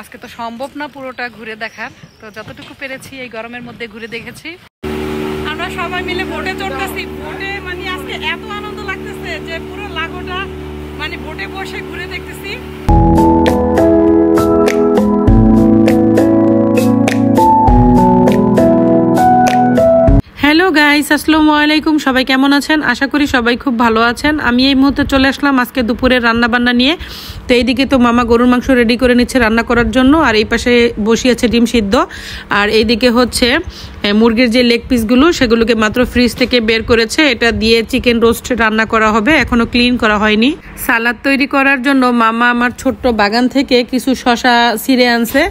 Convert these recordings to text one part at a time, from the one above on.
আজকে তো সম্ভব না পুরোটা ঘুরে দেখার, তো যতটুকু পেরেছি এই গরমের মধ্যে ঘুরে দেখেছি। আমরা সবাই মিলে বোটে চড়তেছি। বোটে মানে আজকে এত আনন্দ লাগতেছে যে পুরো লাগোটা মানে বোটে বসে ঘুরে দেখতেছি। হ্যালো গাইস, আসসালামু আলাইকুম। সবাই কেমন আছেন? আশা করি সবাই খুব ভালো আছেন। আমি এই মুহূর্তে চলে আসলাম আজকে দুপুরের রান্না বান্না নিয়ে। তো এইদিকে তো মামা গরুর মাংস রেডি করে নিচ্ছে রান্না করার জন্য, আর এই পাশে বসিয়েছে ডিম সিদ্ধ, আর এইদিকে হচ্ছে মুরগির যে লেগ পিসগুলো সেগুলোকে মাত্র ফ্রিজ থেকে বের করেছে। এটা দিয়ে চিকেন রোস্ট রান্না করা হবে, এখনো ক্লিন করা হয়নি। সালাদ তৈরি করার জন্য মামা আমার ছোট্ট বাগান থেকে কিছু শশা ছিঁড়ে আনছে।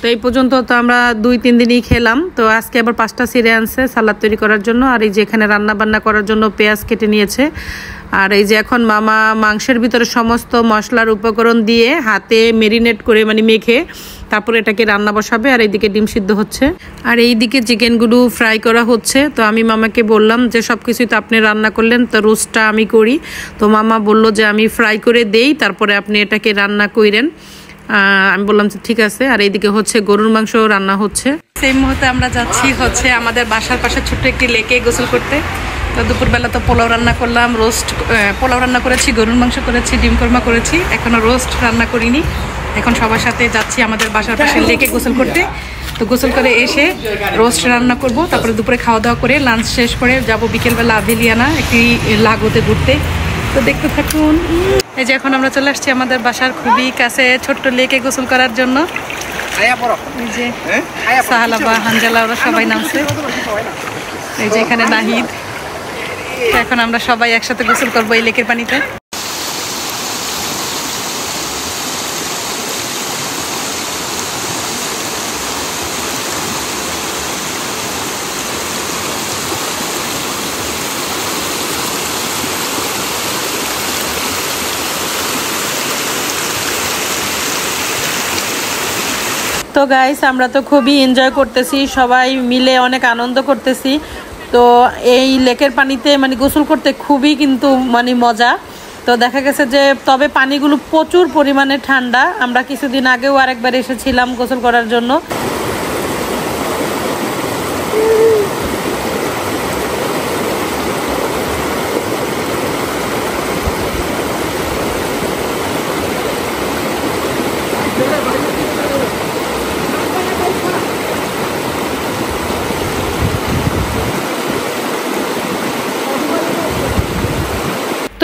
তো এই পর্যন্ত তো আমরা 2-3 দিনই খেলাম, তো আজকে আবার 5টা ছিঁড়ে আনছে সালাদ তৈরি করার জন্য। আর এই যে এখানে রান্না বান্না করার জন্য পেঁয়াজ কেটে নিয়েছে। আর এই যে এখন মামা মাংসের ভিতরে সমস্ত মশলার উপকরণ দিয়ে হাতে মেরিনেট করে মানে মেখে তারপরে এটাকে রান্না বসাবে। আর এইদিকে ডিম সিদ্ধ হচ্ছে, আর এইদিকে চিকেনগুলো ফ্রাই করা হচ্ছে। তো আমি মামাকে বললাম যে সব কিছুই তো আপনি রান্না করলেন, তো রোস্টটা আমি করি। তো মামা বলল যে আমি ফ্রাই করে দেই, তারপরে আপনি এটাকে রান্না করেন। আমি বললাম যে ঠিক আছে। আর এইদিকে হচ্ছে গরুর মাংস রান্না হচ্ছে। সেই মুহূর্তে আমরা যাচ্ছি হচ্ছে আমাদের বাসার পাশে ছোট্ট একটি লেকে গোসল করতে। তো দুপুরবেলা তো পোলাও রান্না করলাম, পোলাও রান্না করেছি, গরুর মাংস করেছি, ডিম কোরমা করেছি, এখনো রোস্ট রান্না করিনি। এখন সবার সাথে যাচ্ছি আমাদের বাসার পাশে লেকে গোসল করতে। তো গোসল করে এসে রোস্ট রান্না করব, তারপরে দুপুরে খাওয়া দাওয়া করে লাঞ্চ শেষ করে যাব বিকেলবেলা আভেলিয়ানা একটি লাগোতে ঘুরতে। তো দেখতে থাকুন। এই যে এখন আমরা চলে আসছি আমাদের বাসার খুবই কাছে ছোট্ট লেকে গোসল করার জন্য। এই যে সাহালাবা, হানজালা ওরা সবাই নামছে। এই যে এখানে নাহিদ। এখন আমরা সবাই একসাথে গোসল করবো এই লেকের পানিতে। তো গাইস, আমরা তো খুবই এনজয় করতেছি, সবাই মিলে অনেক আনন্দ করতেছি। তো এই লেকের পানিতে মানে গোসল করতে খুবই কিন্তু মানে মজা। তো দেখা গেছে যে তবে পানিগুলো প্রচুর পরিমাণে ঠান্ডা। আমরা কিছুদিন আগেও আরেকবার এসেছিলাম গোসল করার জন্য।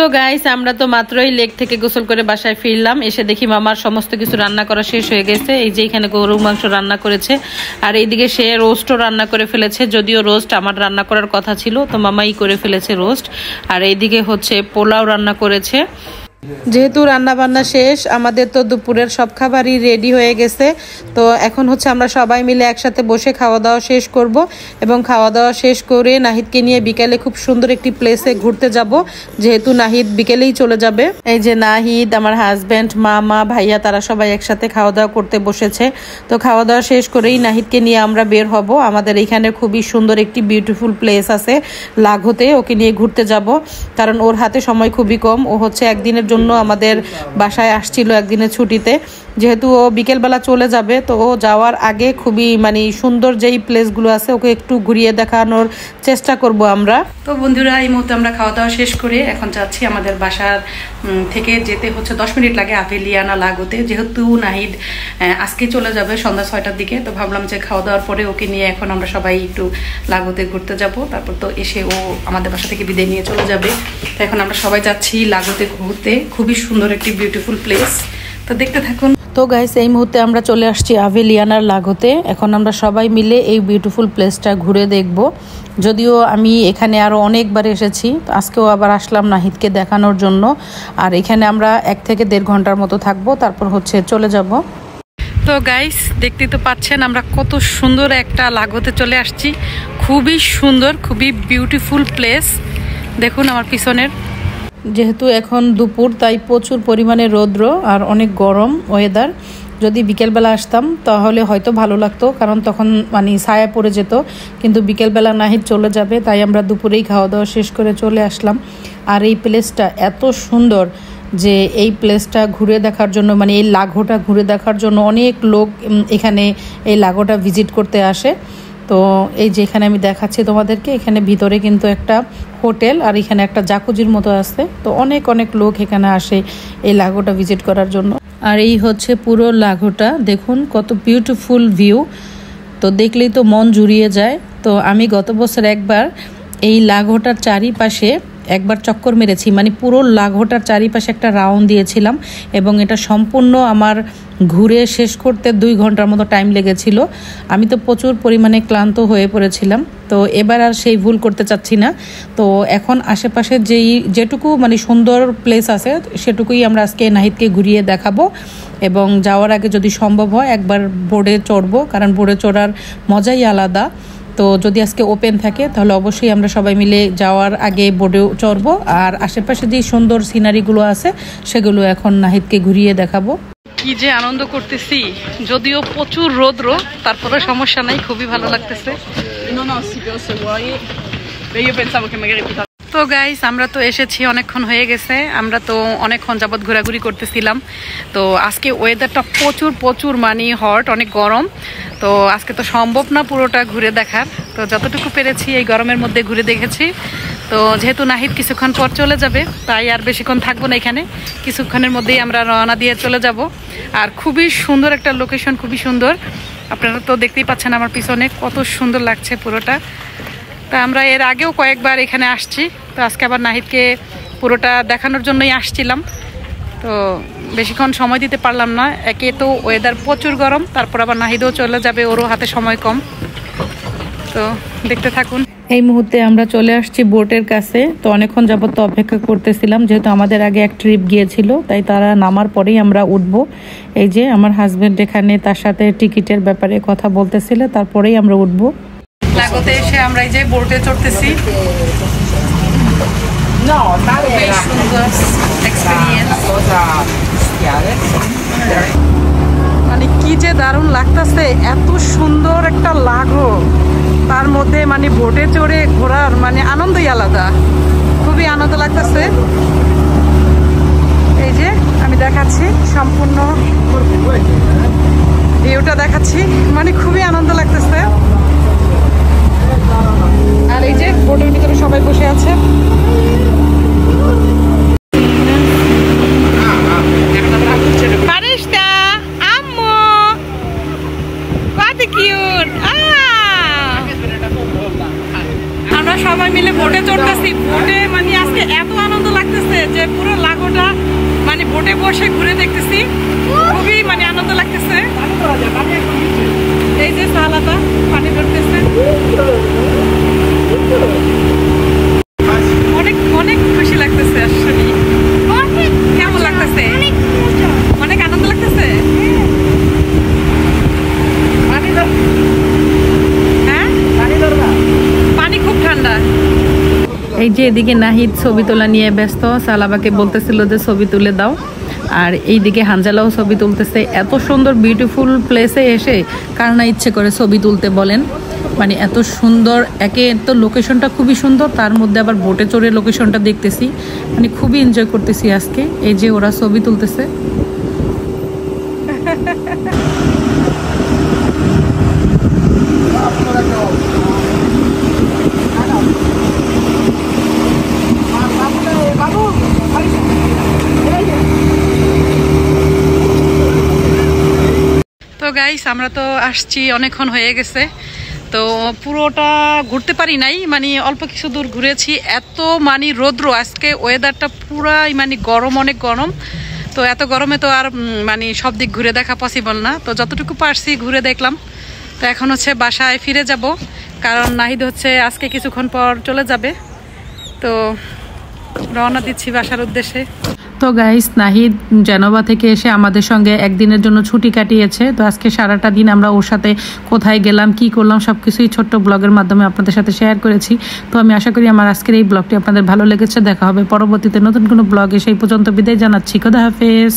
তো গাইস, আমরা তো মাত্রই লেক থেকে গোসল করে বাসায় ফিরলাম। এসে দেখি মামার সমস্ত কিছু রান্না করা শেষ হয়ে গেছে। এই যে এখানে গরুর মাংস রান্না করেছে, আর এইদিকে সে রোস্টও রান্না করে ফেলেছে। যদিও রোস্ট আমার রান্না করার কথা ছিল, তো মামাই করে ফেলেছে রোস্ট। আর এইদিকে হচ্ছে পোলাও রান্না করেছে। যেহেতু রান্না বান্না শেষ, আমাদের তো দুপুরের সব খাবারই রেডি হয়ে গেছে। তো এখন হচ্ছে আমরা সবাই মিলে একসাথে বসে খাওয়া দাওয়া শেষ করব, এবং খাওয়া দাওয়া শেষ করে নাহিদকে নিয়ে বিকেলে খুব সুন্দর একটি প্লেসে ঘুরতে যাব, যেহেতু নাহিদ বিকেলেই চলে যাবে। এই যে নাহিদ, আমার হাজব্যান্ড, মামা, ভাইয়া তারা সবাই একসাথে খাওয়া দাওয়া করতে বসেছে। তো খাওয়া দাওয়া শেষ করেই নাহিদকে নিয়ে আমরা বের হব। আমাদের এখানে খুবই সুন্দর একটি বিউটিফুল প্লেস আছে লাগোতে, ওকে নিয়ে ঘুরতে যাব। কারণ ওর হাতে সময় খুবই কম। ও হচ্ছে একদিনের জন্য আমাদের বাসায় আসছিল একদিনের ছুটিতে। যেহেতু ও বিকেলবেলা চলে যাবে, তো ও যাওয়ার আগে খুবই মানে সুন্দর যেই প্লেসগুলো আছে ওকে একটু ঘুরিয়ে দেখানোর চেষ্টা করব আমরা। তো বন্ধুরা, এই মুহূর্তে আমরা খাওয়া দাওয়া শেষ করে এখন যাচ্ছি আমাদের বাসার থেকে যেতে হচ্ছে 10 মিনিট লাগে আভেলিয়ানা লাগোতে। যেহেতু নাহিদ আজকে চলে যাবে সন্ধ্যা 6টার দিকে, তো ভাবলাম যে খাওয়া দাওয়ার পরে ওকে নিয়ে এখন আমরা সবাই একটু লাগোতে ঘুরতে যাব। তারপর তো এসে ও আমাদের বাসা থেকে বিদায় নিয়ে চলে যাবে। তো এখন আমরা সবাই যাচ্ছি লাগোতে ঘুরতে। খুবই সুন্দর একটি বিউটিফুল প্লেস, তো দেখতে থাকুন। তো গাইস, এই মুহূর্তে আমরা চলে আসছি আভেলিয়ানার লাগোতে। এখন আমরা সবাই মিলে এই বিউটিফুল প্লেসটা ঘুরে দেখব। যদিও আমি এখানে আরও অনেকবার এসেছি, আজকেও আবার আসলাম নাহিদকে দেখানোর জন্য। আর এখানে আমরা 1 থেকে 1.5 ঘন্টার মতো থাকবো, তারপর হচ্ছে চলে যাব। তো গাইস, দেখতেই তো পাচ্ছেন আমরা কত সুন্দর একটা লাগোতে চলে আসছি। খুবই সুন্দর, খুবই বিউটিফুল প্লেস। দেখুন আমার পিছনের। যেহেতু এখন দুপুর, তাই প্রচুর পরিমাণে রৌদ্র আর অনেক গরম ওয়েদার। যদি বিকেলবেলা আসতাম তাহলে হয়তো ভালো লাগতো, কারণ তখন মানে ছায়া পড়ে যেত। কিন্তু বিকেলবেলা নাহিদ চলে যাবে, তাই আমরা দুপুরেই খাওয়া দাওয়া শেষ করে চলে আসলাম। আর এই প্লেসটা এত সুন্দর, যে এই প্লেসটা ঘুরে দেখার জন্য, মানে এই লাগোটা ঘুরে দেখার জন্য অনেক লোক এখানে এই লাগোটা ভিজিট করতে আসে। তো এই যে এখানে আমি দেখাচ্ছি তোমাদেরকে, এখানে ভিতরে কিন্তু একটা হোটেল আর এখানে একটা জাকুজির মতো আছে। তো অনেক অনেক লোক এখানে আসে এই লাগোটা ভিজিট করার জন্য। আর এই হচ্ছে পুরো লাগোটা, দেখুন কত বিউটিফুল ভিউ, তো দেখলেই তো মন জুড়িয়ে যায়। তো আমি গত বছর একবার এই লাগোটার চারিপাশে একবার চক্কর মেরেছি, মানে পুরো লাগোটার চারিপাশে একটা রাউন্ড দিয়েছিলাম এবং এটা সম্পূর্ণ আমার ঘুরে শেষ করতে 2 ঘন্টার মতো টাইম লেগেছিল। আমি তো প্রচুর পরিমাণে ক্লান্ত হয়ে পড়েছিলাম। তো এবার আর সেই ভুল করতে চাচ্ছি না। তো এখন আশেপাশে যেটুকু মানে সুন্দর প্লেস আছে সেটুকুই আমরা আজকে নাহিদকে ঘুরিয়ে দেখাবো, এবং যাওয়ার আগে যদি সম্ভব হয় একবার বোর্ডে চড়বো, কারণ বোর্ডে চড়ার মজাই আলাদা। তো যদি আজকে ওপেন থাকে তাহলে অবশ্যই আমরা সবাই মিলে যাওয়ার আগে বোর্ডে চড়বো, আর আশেপাশে যে সুন্দর সিনারিগুলো আছে সেগুলো এখন নাহিদকে ঘুরিয়ে দেখাবো। কি যে আনন্দ করতেছি, যদিও প্রচুর রৌদ্র, তারপরে সমস্যা নাই, খুবই ভালো লাগতেছে। তো গাইস, আমরা তো এসেছি, অনেকক্ষণ হয়ে গেছে, আমরা তো অনেকক্ষণ যাবৎ ঘোরাঘুরি করতেছিলাম। তো আজকে ওয়েদারটা প্রচুর প্রচুর মানে হট, অনেক গরম। তো আজকে তো সম্ভব না পুরোটা ঘুরে দেখার, তো যতটুকু পেরেছি এই গরমের মধ্যে ঘুরে দেখেছি। তো যেহেতু নাহিদ কিছুক্ষণ পর চলে যাবে, তাই আর বেশিক্ষণ থাকবো না এখানে, কিছুক্ষণের মধ্যেই আমরা রওনা দিয়ে চলে যাব। আর খুবই সুন্দর একটা লোকেশন, খুবই সুন্দর, আপনারা তো দেখতেই পাচ্ছেন আমার পিছনে কত সুন্দর লাগছে পুরোটা। তা আমরা এর আগেও কয়েকবার এখানে আসছি, তো আজকে আবার নাহিদকে পুরোটা দেখানোর জন্যই আসছিলাম। তো বেশিক্ষণ সময় দিতে পারলাম না, একে তো ওয়েদার প্রচুর গরম, তারপর আবার নাহিদও চলে যাবে, ওরও হাতে সময় কম। তো দেখতে থাকুন। এই মুহূর্তে আমরা চলে আসছি বোটের কাছে। তো অনেকক্ষণ যাবত তো অপেক্ষা করতেছিলাম, যেহেতু আমাদের আগে এক ট্রিপ গিয়েছিল, তাই তারা নামার পরেই আমরা উঠবো। এই যে আমার হাজবেন্ড এখানে তার সাথে টিকিটের ব্যাপারে কথা বলতেছিল, তারপরেই আমরা উঠবো। লাগোতে এসে আমরা এই যে বোটে চড়তেছি, মানে কি যে দারুণ লাগতেছে, এত সুন্দর একটা লাগো, তার মধ্যে মানে বোটে চড়ে ঘোরার মানে আনন্দই আলাদা, খুবই আনন্দ লাগতেছে। এই যে আমি দেখাচ্ছি সম্পূর্ণ ভিউটা দেখাচ্ছি, মানে খুবই আনন্দ লাগতেছে। আর এই যে বোটের ভিতরে সবাই বসে আছে। আমরা সবাই মিলে বোটে চড়তেছি, বোটে মানে আজকে এত আনন্দ লাগতেছে যে পুরো লাগোটা মানে বোটে বসে ঘুরে দেখতেছি, খুবই মানে আনন্দ লাগতেছে। এই যে সালাতা পানি ধরতেছে, অনেক অনেক খুশি লাগতেছে আসলে। কেমন লাগতেছে? অনেক আনন্দ লাগতেছে। হ্যাঁ, পানি খুব ঠান্ডা। এই যে এদিকে নাহিদ ছবি তোলা নিয়ে ব্যস্ত, সালাবাকে বলতেছিল যে ছবি তুলে দাও, আর এইদিকে হানজালাও ছবি তুলতেছে। এত সুন্দর বিউটিফুল প্লেসে এসে কার না ইচ্ছে করে ছবি তুলতে বলেন, মানে এত সুন্দর, একে তো লোকেশনটা খুবই সুন্দর, তার মধ্যে আবার বোটে চড়ে লোকেশনটা দেখতেছি, মানে খুবই এনজয় করতেছি আজকে। এই যে ওরা ছবি তুলতেছে। তো গাইস, আমরা তো আসছি, অনেকক্ষণ হয়ে গেছে, তো পুরোটা ঘুরতে পারি নাই, মানে অল্প কিছু দূর ঘুরেছি। এত মানে রৌদ্র আজকে, ওয়েদারটা পুরাই মানে গরম, অনেক গরম। তো এত গরমে তো আর মানে সব দিক ঘুরে দেখা পসিবল না, তো যতটুকু পারছি ঘুরে দেখলাম। তো এখন হচ্ছে বাসায় ফিরে যাব, কারণ নাহিদ হচ্ছে আজকে কিছুক্ষণ পর চলে যাবে। তো রওনা দিচ্ছি বাসার উদ্দেশ্যে। তো গাইস, নাহিদ জেনেভা থেকে এসে আমাদের সঙ্গে একদিনের জন্য ছুটি কাটিয়েছে। তো আজকে সারাটা দিন আমরা ওর সাথে কোথায় গেলাম, কি করলাম, সবকিছুই ছোট্ট ব্লগের মাধ্যমে আপনাদের সাথে শেয়ার করেছি। তো আমি আশা করি আমার আজকের এই ব্লগটি আপনাদের ভালো লেগেছে। দেখা হবে পরবর্তীতে নতুন কোনো ব্লগে, সেই পর্যন্ত বিদায় জানাচ্ছি। খোদা হাফেজ।